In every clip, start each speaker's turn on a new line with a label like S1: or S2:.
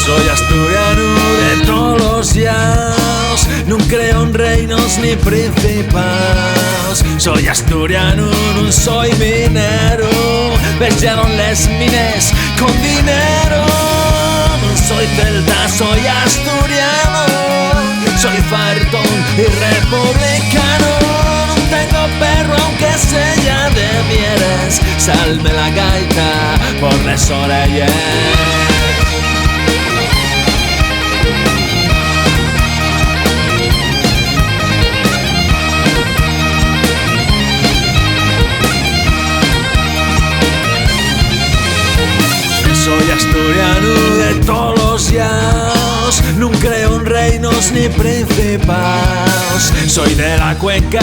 S1: Soy asturiano de todos los llanos, no creo en reinos ni principados. Soy asturiano, no soy minero, vellaron les mines con dinero. No soy celta, soy asturiano, soy fartón y republicano. No tengo perro aunque sea de Mieres, salme la gaita por las orejas. Soy asturiano de todos los llanos, no creo en reinos ni principados. Soy de la cuenca,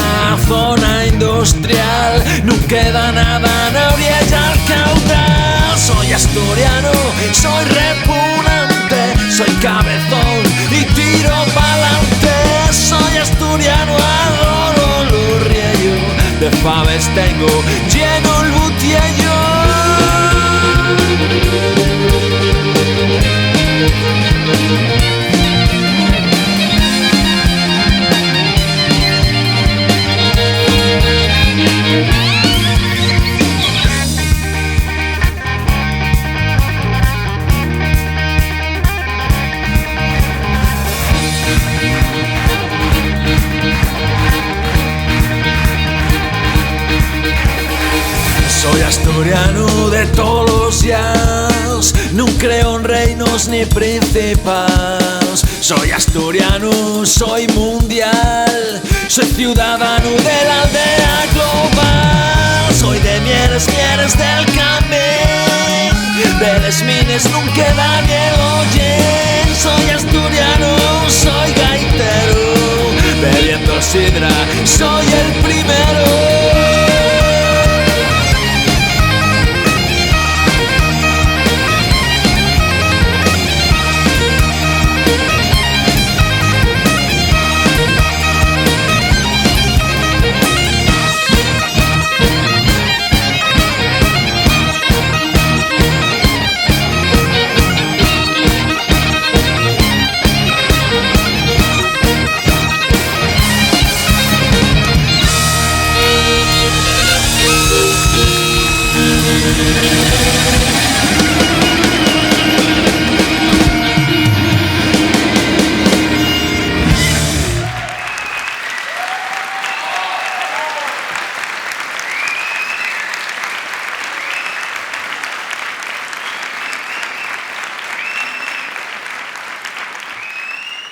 S1: zona industrial, no queda nada en orilla al caudal. Soy asturiano, soy repugnante, soy cabezón y tiro pa'lante. Soy asturiano, adoro los riellos, de faves tengo lleno el butiello. Soy asturiano de todos los llanos, no creo en reinos ni principados. Soy asturiano, soy mundial, soy ciudadano de la aldea